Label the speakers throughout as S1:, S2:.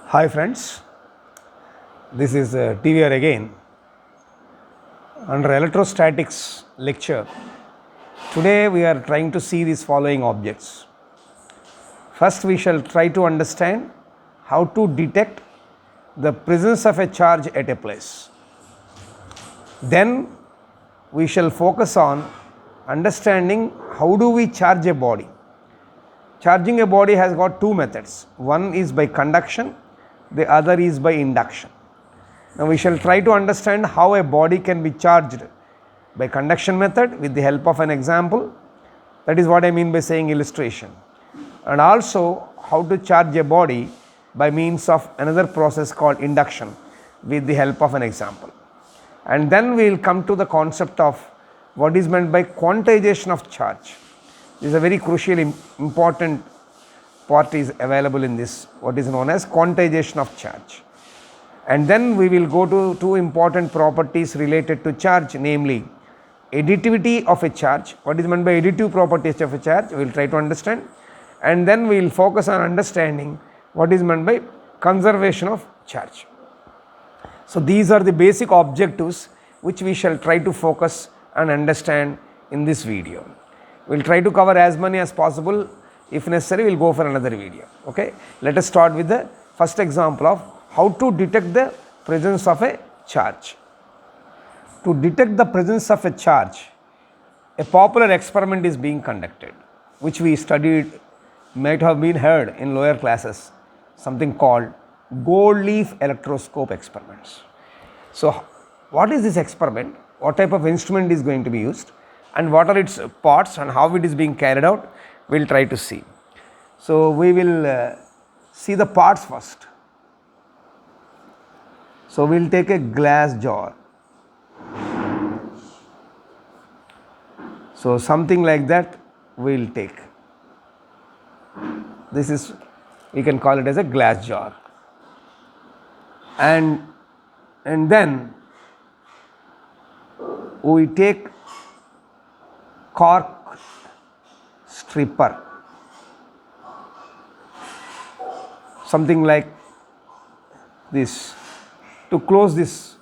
S1: Hi friends, this is TVR again. Under electrostatics lecture, today we are trying to see these following objects. First we shall try to understand how to detect the presence of a charge at a place. Then we shall focus on understanding how do we charge a body. Charging a body has got two methods. One is by conduction, the other is by induction. Now we shall try to understand how a body can be charged by conduction method with the help of an example. That is what I mean by saying illustration. And also how to charge a body by means of another process called induction with the help of an example. And then we will come to the concept of what is meant by quantization of charge. This is a very crucial important part is available in this, what is known as quantization of charge. And then we will go to two important properties related to charge, namely additivity of a charge. What is meant by additive properties of a charge, we will try to understand. And then we will focus on understanding what is meant by conservation of charge. So these are the basic objectives which we shall try to focus and understand in this video. We will try to cover as many as possible. If necessary, we will go for another video. Okay. Let us start with the first example of how to detect the presence of a charge. To detect the presence of a charge, a popular experiment is being conducted, which we studied, might have been heard in lower classes, something called gold leaf electroscope experiments. So what is this experiment? What type of instrument is going to be used? And what are its parts and how it is being carried out, we will try to see. So we will see the parts first. So we will take a glass jar. So something like that we will take. This is, we can call it as a glass jar. And then we take cork stripper, something like this, to close this.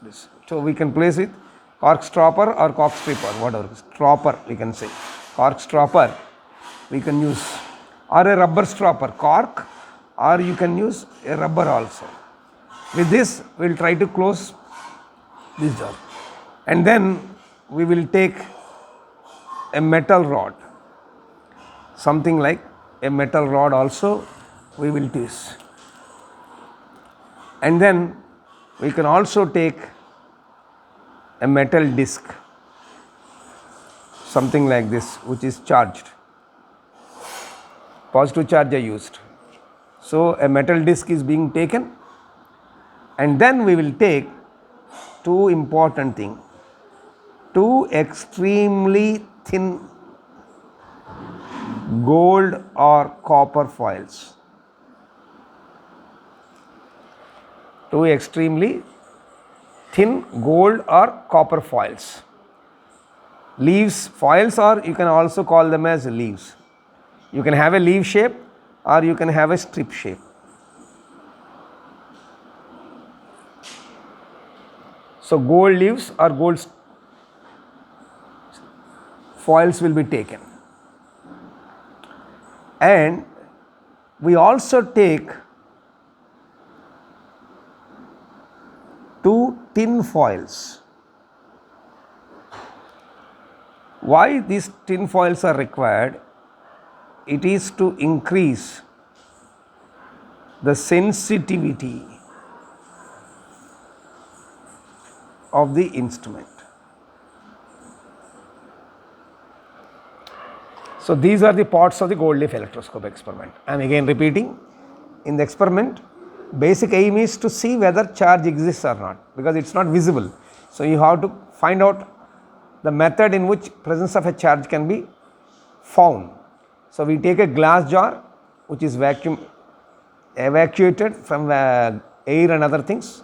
S1: So we can place it cork stopper or cork stripper, whatever, stopper we can say, cork stopper we can use, or a rubber stopper, cork, or you can use a rubber also. With this we will try to close this jar, and then we will take a metal rod, something like a metal rod also we will use. And then we can also take a metal disc, something like this, which is charged. Positive charge are used. So a metal disc is being taken, and then we will take two important things, two extremely thin gold or copper foils. Two extremely thin gold or copper foils. Leaves, foils, or you can also call them as leaves. You can have a leaf shape or you can have a strip shape. So gold leaves or gold foils will be taken. And we also take two tin foils. Why these tin foils are required? It is to increase the sensitivity of the instrument. So these are the parts of the gold leaf electroscope experiment. I am again repeating, in the experiment basic aim is to see whether charge exists or not, because it is not visible. So you have to find out the method in which presence of a charge can be found. So we take a glass jar which is evacuated from air and other things.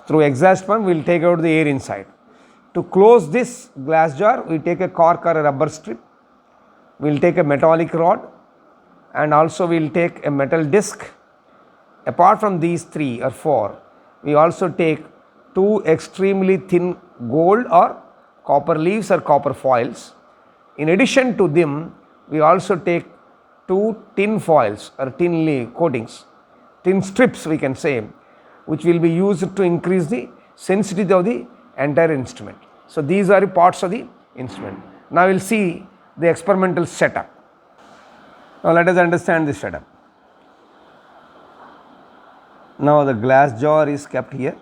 S1: Through exhaust pump we will take out the air inside. To close this glass jar we take a cork or a rubber strip, we will take a metallic rod, and also we will take a metal disc apart from these 3 or 4, we also take 2 extremely thin gold or copper leaves or copper foils. In addition to them, we also take 2 tin foils or tin leaf coatings, tin strips we can say, which will be used to increase the sensitivity of the entire instrument. So, these are the parts of the instrument. Now, we will see the experimental setup. Now, let us understand this setup. Now, the glass jar is kept here.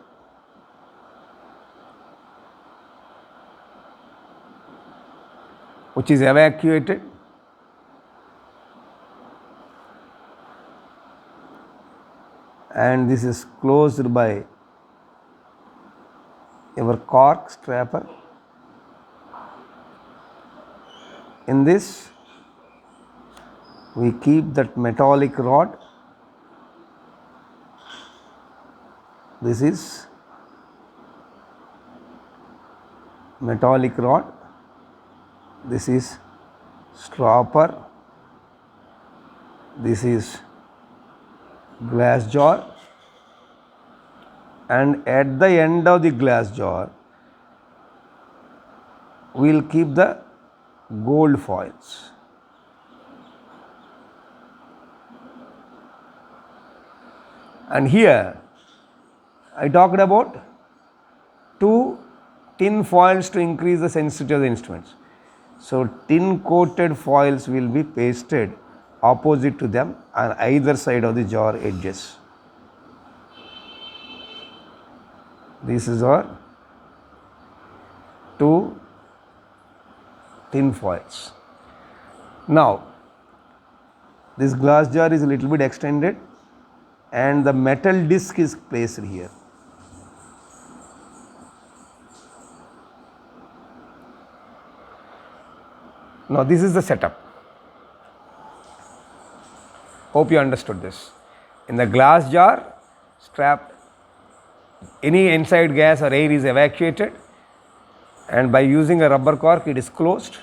S1: Which is evacuated. And this is closed by our cork strapper. In this, we keep that metallic rod. This is metallic rod. This is stopper. This is glass jar, and at the end of the glass jar we will keep the gold foils. And here I talked about 2 tin foils to increase the sensitivity of the instruments. So, tin coated foils will be pasted opposite to them on either side of the jar edges. This is our 2 tin foils. Now, this glass jar is a little bit extended and the metal disc is placed here. Now, this is the setup. Hope you understood this. In the glass jar, strap, any inside gas or air is evacuated, and by using a rubber cork it is closed,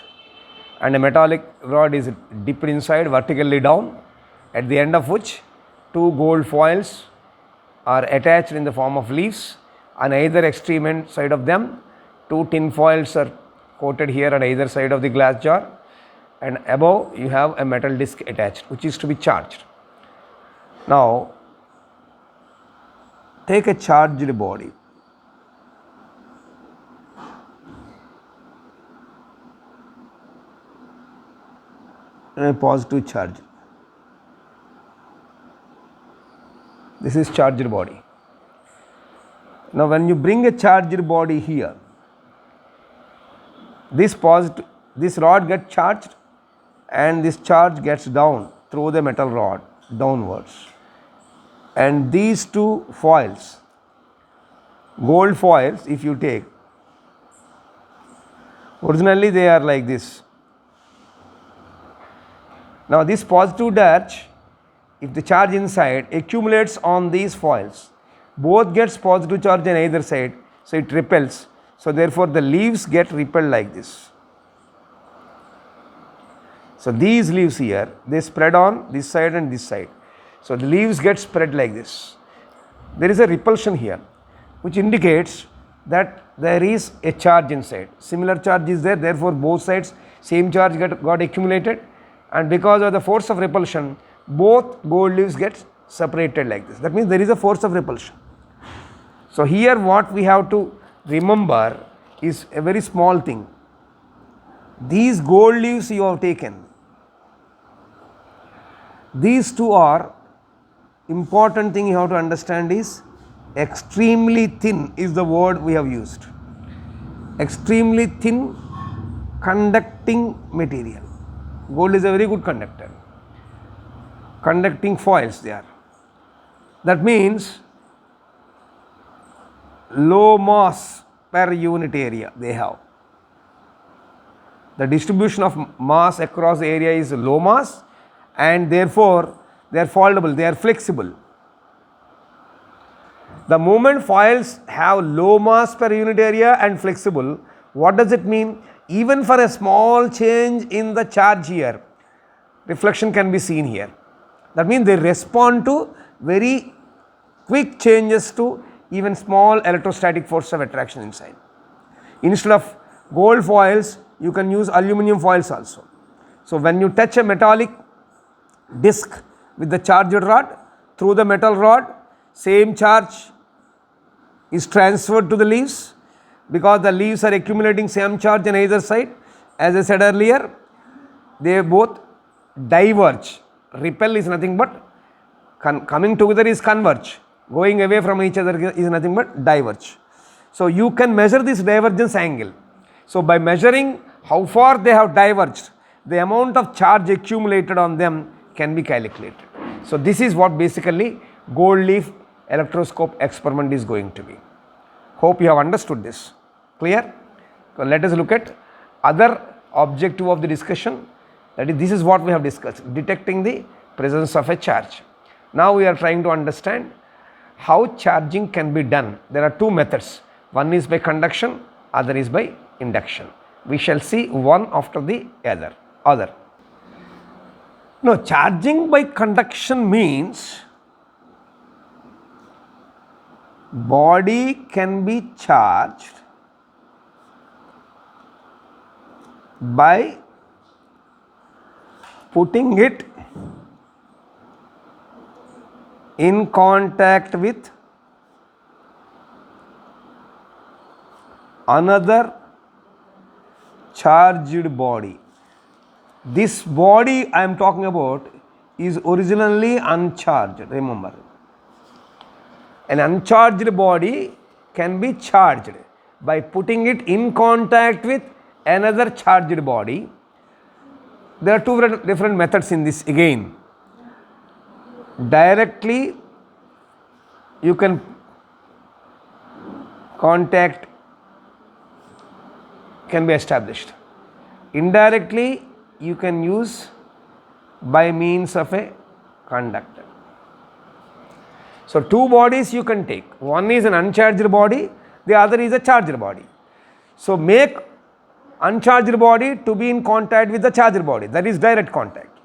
S1: and a metallic rod is dipped inside vertically down, at the end of which 2 gold foils are attached in the form of leaves. On either extreme end side of them, 2 tin foils are coated here on either side of the glass jar, and above you have a metal disc attached which is to be charged. Now, take a charged body. And a positive charge. This is charged body. Now, when you bring a charged body here, this rod gets charged and this charge gets down through the metal rod downwards, and these 2 foils, gold foils, if you take, originally they are like this. Now, this positive charge, if the charge inside accumulates on these foils, both gets positive charge on either side, so it repels. So, therefore, the leaves get repelled like this. So, these leaves here, they spread on this side and this side. So, the leaves get spread like this. There is a repulsion here, which indicates that there is a charge inside. Similar charge is there, therefore, both sides same charge got accumulated, and because of the force of repulsion, both gold leaves get separated like this. That means there is a force of repulsion. So, here what we have to remember is a very small thing. These gold leaves you have taken, these 2 are important thing you have to understand is extremely thin is the word we have used. Extremely thin conducting material. Gold is a very good conductor. Conducting foils they are. That means low mass per unit area they have. The distribution of mass across the area is low mass, and therefore they are foldable, they are flexible. The moment foils have low mass per unit area and flexible, what does it mean? Even for a small change in the charge here, reflection can be seen here. That means they respond to very quick changes to even small electrostatic force of attraction inside. Instead of gold foils, you can use aluminum foils also. So when you touch a metallic disc with the charged rod, through the metal rod, same charge is transferred to the leaves, because the leaves are accumulating same charge on either side. As I said earlier, they both diverge. Repel is nothing but coming together is converge. Going away from each other is nothing but diverge. So you can measure this divergence angle. So by measuring how far they have diverged, the amount of charge accumulated on them can be calculated. So this is what basically gold leaf electroscope experiment is going to be. Hope you have understood this. Clear? So let us look at other objective of the discussion. That is, this is what we have discussed, detecting the presence of a charge. Now we are trying to understand how charging can be done. There are two methods. One is by conduction, other is by induction. We shall see one after the other. Now, charging by conduction means body can be charged by putting it in contact with another charged body. This body I am talking about is originally uncharged, remember. An uncharged body can be charged by putting it in contact with another charged body. There are two different methods in this again. Directly you can contact can be established. Indirectly you can use by means of a conductor. So two bodies you can take. One is an uncharged body, the other is a charged body. So make uncharged body to be in contact with the charged body, that is direct contact.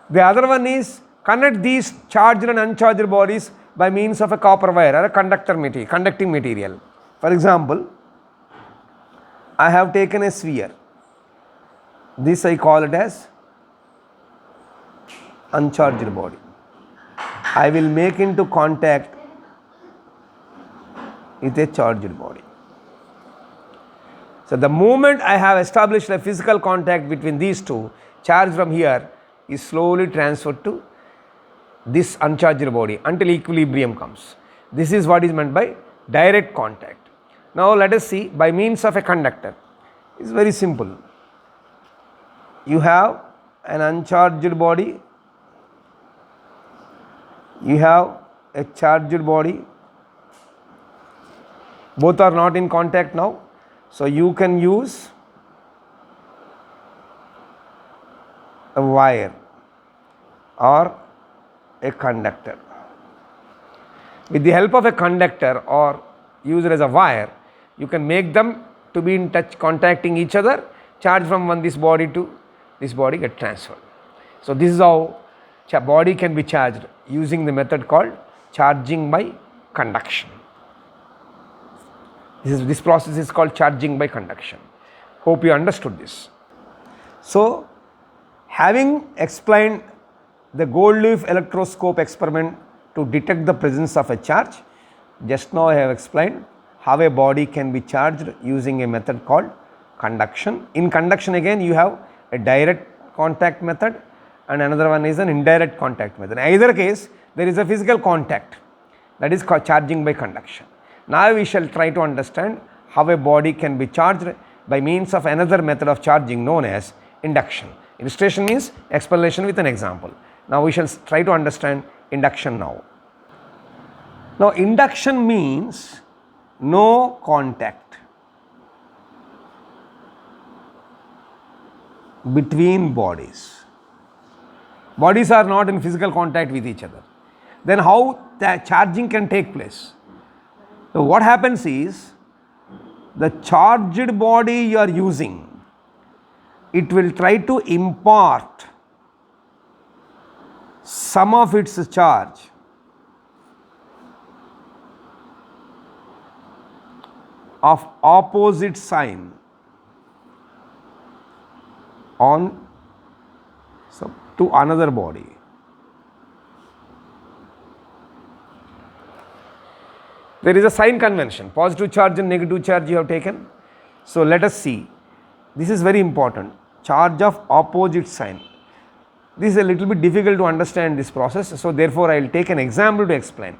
S1: The other one is connect these charged and uncharged bodies by means of a copper wire or a conducting material. For example, I have taken a sphere. This I call it as uncharged body. I will make into contact with a charged body. So the moment I have established a physical contact between these two, charge from here is slowly transferred to this uncharged body until equilibrium comes. This is what is meant by direct contact. Now let us see by means of a conductor. It's very simple. You have an uncharged body, you have a charged body, both are not in contact now. So you can use a wire or a conductor. With the help of a conductor or used as a wire, you can make them to be in touch, contacting each other, charge from this body to this body get transferred. So this is how body can be charged using the method called charging by conduction. This process is called charging by conduction. Hope you understood this. So having explained the gold leaf electroscope experiment to detect the presence of a charge, just now I have explained how a body can be charged using a method called conduction. In conduction again you have a direct contact method and another one is an indirect contact method. In either case there is a physical contact, that is called charging by conduction. Now we shall try to understand how a body can be charged by means of another method of charging known as induction. Illustration means explanation with an example. Now we shall try to understand induction now. Now induction means no contact between bodies. Bodies are not in physical contact with each other. Then how the charging can take place? So what happens is, the charged body you are using, it will try to impart some of its charge of opposite sign on to another body. There is a sign convention, positive charge and negative charge you have taken. So let us see, this is very important, charge of opposite sign. This is a little bit difficult to understand this process, so therefore I will take an example to explain.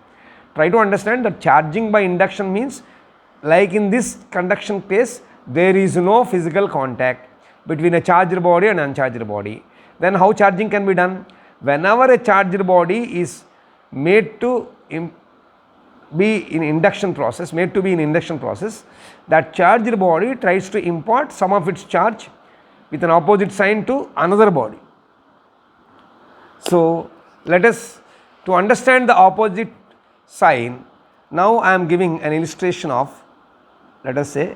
S1: Try to understand that charging by induction means, like in this conduction case, there is no physical contact between a charged body and uncharged body. Then how charging can be done? Whenever a charged body is made to be in induction process, that charged body tries to impart some of its charge with an opposite sign to another body. So let us, to understand the opposite sign, now I am giving an illustration of, let us say,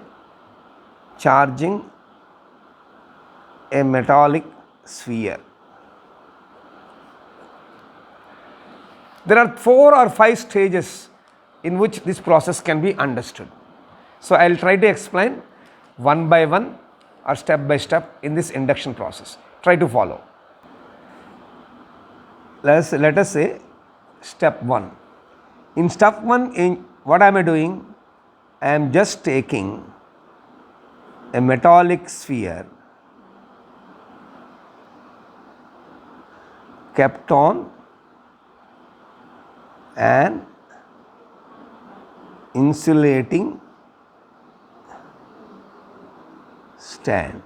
S1: charging a metallic sphere. There are 4 or 5 stages in which this process can be understood. So I will try to explain one by one or step by step in this induction process. Try to follow. Let us say step 1. In step 1, what am I doing? I am just taking a metallic sphere kept on an insulating stand.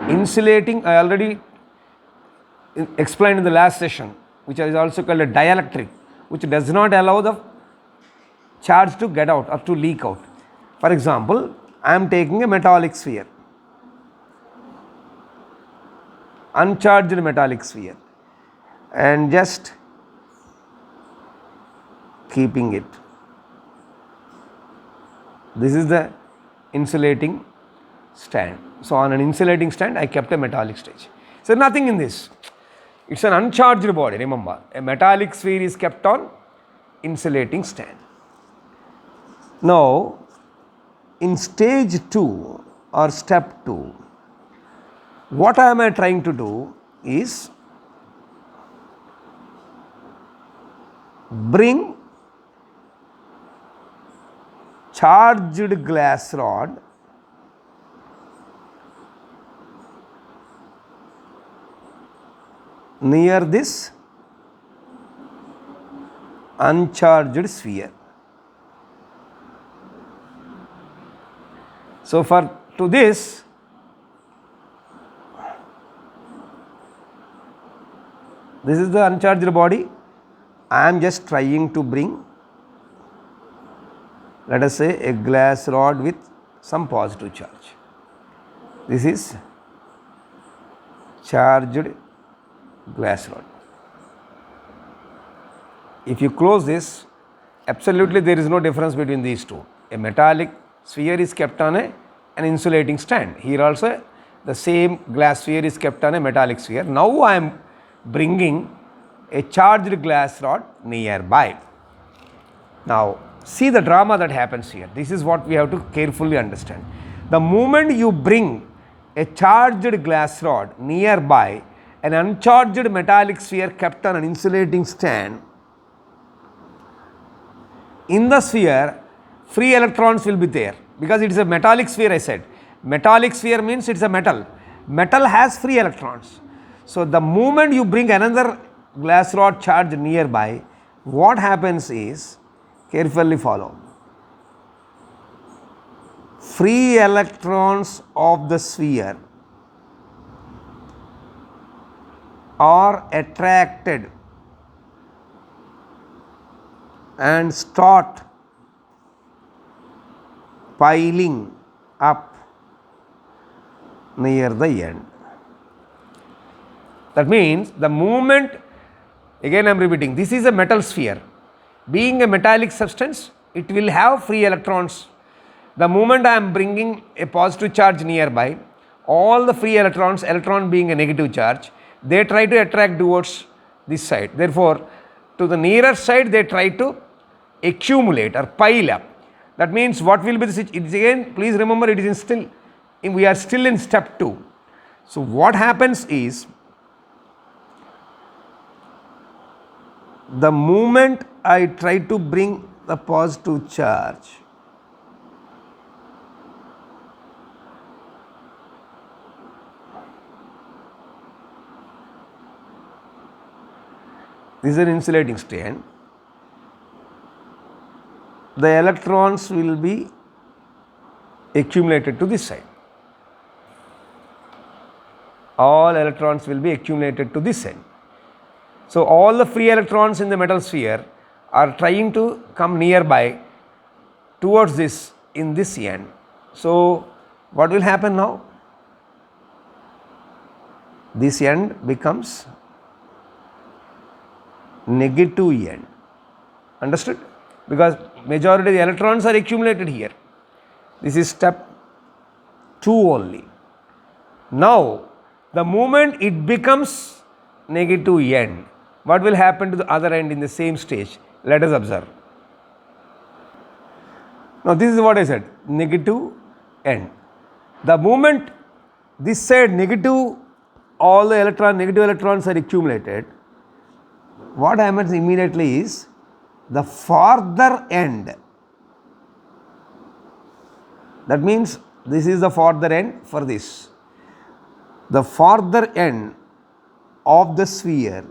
S1: Insulating, I already explained in the last session, which is also called a dielectric, which does not allow the charge to get out or to leak out. For example, I am taking a metallic sphere, uncharged metallic sphere, and just keeping it. This is the insulating stand. So on an insulating stand I kept a metallic stage. So nothing in this. It's an uncharged body, remember. A metallic sphere is kept on insulating stand. Now in stage 2 or step 2, what am I trying to do is bring charged glass rod near this uncharged sphere. So to this, this is the uncharged body. I am just trying to bring, let us say, a glass rod with some positive charge. This is charged glass rod. If you close this, absolutely there is no difference between these two. A metallic sphere is kept on an insulating stand. Here also the same glass sphere is kept on a metallic sphere. Now I am bringing a charged glass rod nearby. Now see the drama that happens here. This is what we have to carefully understand. The moment you bring a charged glass rod nearby an uncharged metallic sphere kept on an insulating stand, in the sphere free electrons will be there because it is a metallic sphere. I said metallic sphere means it is a metal. Metal has free electrons. So the moment you bring another glass rod charge nearby, what happens is, carefully follow, free electrons of the sphere are attracted and start piling up near the end. That means the moment, again I am repeating, this is a metal sphere. Being a metallic substance, it will have free electrons. The moment I am bringing a positive charge nearby, all the free electrons, electron being a negative charge, they try to attract towards this side. Therefore, to the nearer side they try to accumulate or pile up. That means what will be the situation? It's again, please remember, it is in still, we are still in step 2. So what happens is, the moment I try to bring the positive charge, this is an insulating strand, the electrons will be accumulated to this side. All electrons will be accumulated to this end. So all the free electrons in the metal sphere are trying to come nearby towards this in this end. So what will happen now? This end becomes negative end. Understood? Because majority of the electrons are accumulated here. This is step 2 only. Now the moment it becomes negative end, what will happen to the other end in the same stage? Let us observe. Now this is what I said, negative end. The moment this side negative, all the negative electrons are accumulated, what happens immediately is the farther end, that means this is the farther end for this, the farther end of the sphere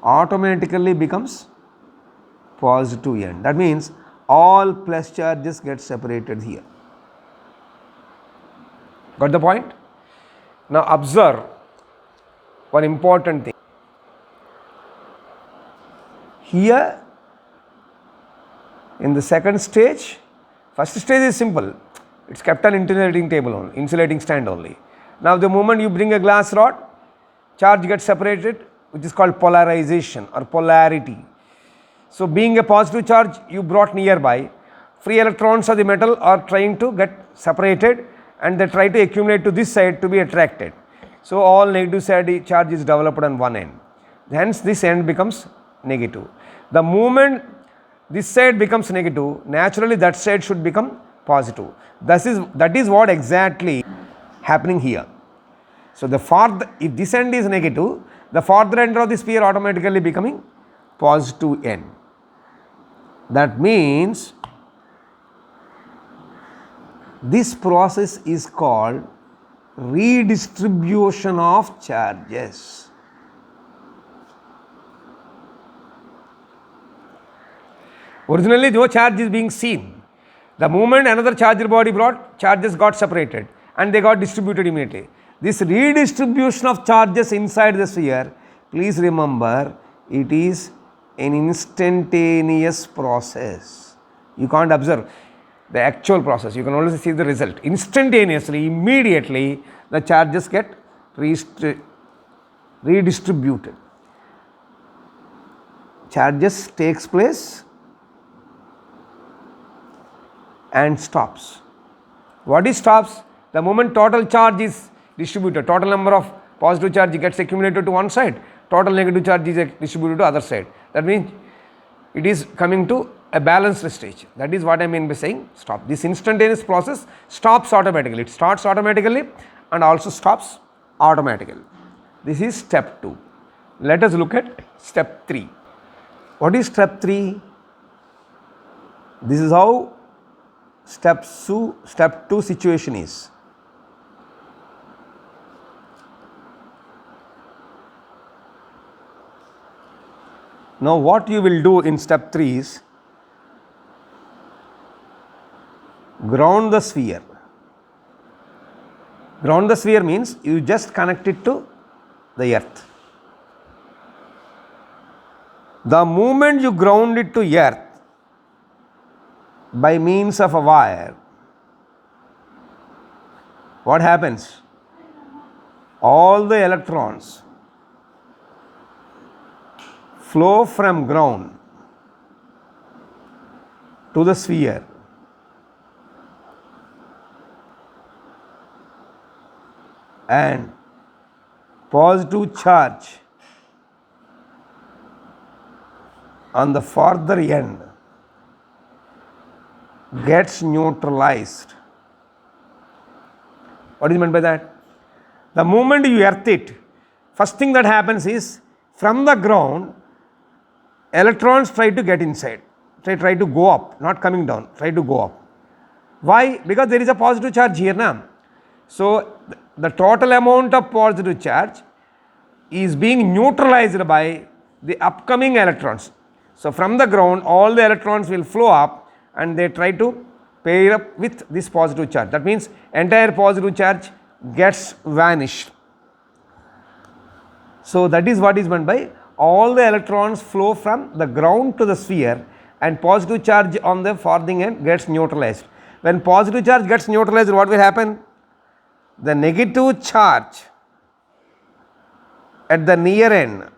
S1: automatically becomes positive end. That means all plus charges get separated here. Got the point? Now observe one important thing. Here in the second stage, first stage is simple, it's kept on insulating table only, insulating stand only. Now the moment you bring a glass rod, charge gets separated, which is called polarization or polarity. So being a positive charge you brought nearby, free electrons of the metal are trying to get separated and they try to accumulate to this side to be attracted. So all negative side charge is developed on one end, hence this end becomes negative. The moment this side becomes negative, naturally that side should become positive. That is what exactly happening here. So if this end is negative, the farther end of the sphere automatically becoming positive end. That means this process is called redistribution of charges. Originally no charge is being seen. The moment another charger body brought, charges got separated and they got distributed immediately. This redistribution of charges inside the sphere, please remember, it is an instantaneous process. You can't observe the actual process, you can only see the result. Instantaneously, immediately the charges get redistributed. Charges takes place and stops. What is stops? The moment total charge is distributed, total number of positive charge gets accumulated to one side, total negative charge is distributed to other side. That means it is coming to a balanced stage. That is what I mean by saying stop. This instantaneous process stops automatically. It starts automatically and also stops automatically. This is step 2. Let us look at step 3. What is step 3? This is how step 2 situation is. Now what you will do in step 3 is ground the sphere. Ground the sphere means you just connect it to the earth. The moment you ground it to earth by means of a wire, what happens? All the electrons flow from ground to the sphere and positive charge on the farther end gets neutralized. What is meant by that? The moment you earth it, first thing that happens is from the ground, electrons try to get inside, try to go up, not coming down, try to go up. Why? Because there is a positive charge here now. So the total amount of positive charge is being neutralized by the upcoming electrons. So from the ground, all the electrons will flow up and they try to pair up with this positive charge. That means entire positive charge gets vanished. So that is what is meant by all the electrons flow from the ground to the sphere and positive charge on the farthing end gets neutralized. When positive charge gets neutralized, what will happen? The negative charge at the near end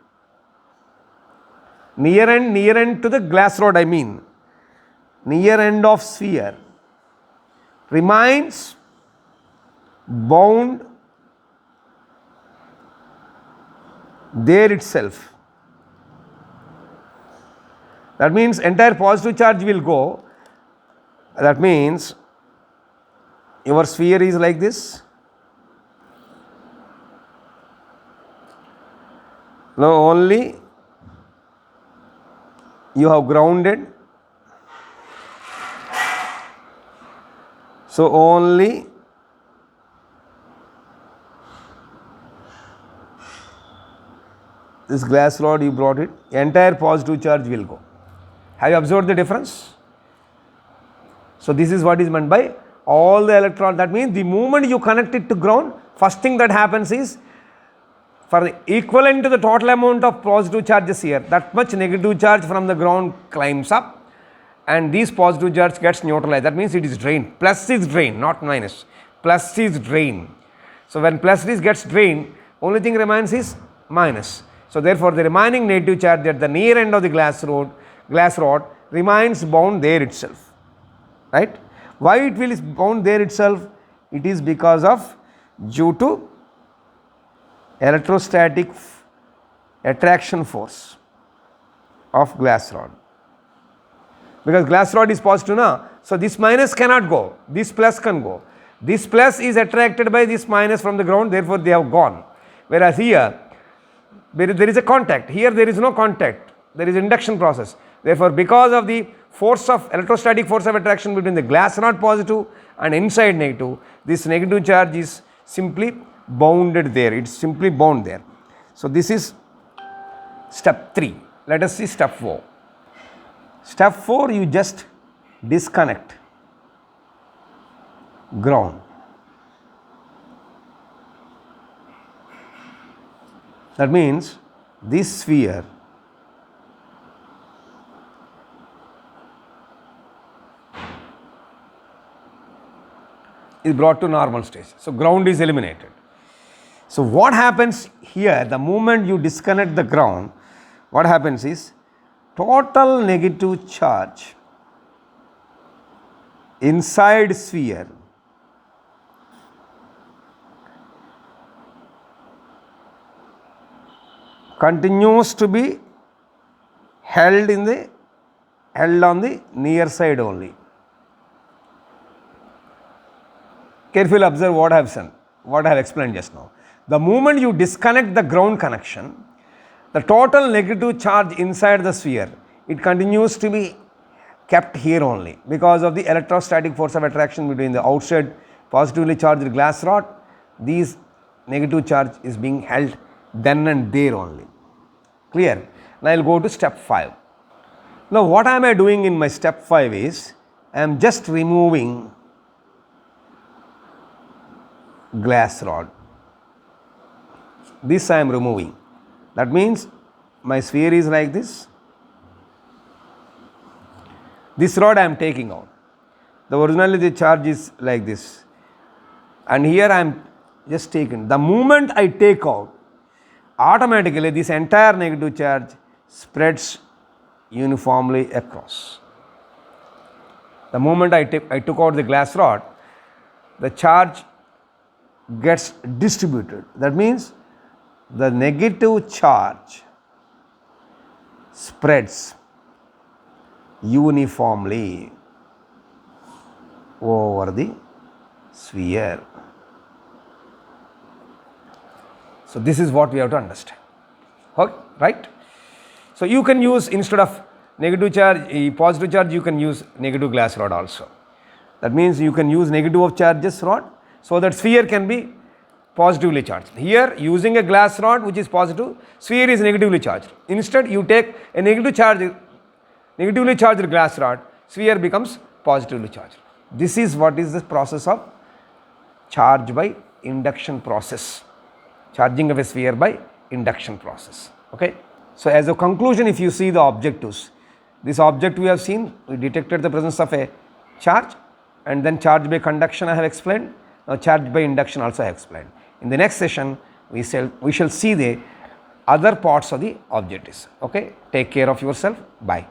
S1: to the glass rod, I mean, near end of sphere remains bound there itself. That means entire positive charge will go. That means your sphere is like this. Now only you have grounded. So only this glass rod you brought it, entire positive charge will go. Have you observed the difference? So this is what is meant by all the electrons. That means the moment you connect it to ground, first thing that happens is for the equivalent to the total amount of positive charges here, that much negative charge from the ground climbs up and these positive charge gets neutralized. That means it is drained. Plus is drained, not minus. Plus is drained. So when plus is gets drained, only thing remains is minus. So therefore the remaining negative charge at the near end of the glass rod remains bound there itself. Right? Why it will is bound there itself? It is because of due to electrostatic attraction force of glass rod. Because glass rod is positive now, so this minus cannot go, this plus can go. This plus is attracted by this minus from the ground, therefore they have gone. Whereas here, there is a contact, here there is no contact, there is induction process. Therefore because of the force of electrostatic force of attraction between the glass rod positive and inside negative, this negative charge is simply bounded there, it is simply bound there. So this is step 3. Let us see step 4. Step 4, you just disconnect ground. That means this sphere is brought to normal stage. So ground is eliminated. So what happens here, the moment you disconnect the ground, what happens is total negative charge inside sphere continues to be held on the near side only. Carefully observe what I have said, what I have explained just now. The moment you disconnect the ground connection, the total negative charge inside the sphere, it continues to be kept here only because of the electrostatic force of attraction between the outside positively charged glass rod. These negative charge is being held then and there only. Clear? Now I will go to step 5. Now what am I doing in my step 5 is, I am just removing glass rod. This I am removing. That means my sphere is like this. This rod I am taking out. The originally the charge is like this. And here I am just taking. The moment I take out, automatically this entire negative charge spreads uniformly across. The moment I took out the glass rod, the charge gets distributed. That means the negative charge spreads uniformly over the sphere. So this is what we have to understand. Okay, right? So you can use, instead of negative charge, positive charge, you can use negative glass rod also. That means you can use negative of charges rod, so that sphere can be positively charged. Here, using a glass rod which is positive, sphere is negatively charged. Instead, you take a negatively charged glass rod, sphere becomes positively charged. This is what is the process of charge by induction process. Charging of a sphere by induction process. Okay. So as a conclusion, if you see the objectives, this object we have seen, we detected the presence of a charge, and then charge by conduction I have explained. Now charge by induction also I have explained. In the next session, we shall see the other parts of the objectives. Okay. Take care of yourself. Bye.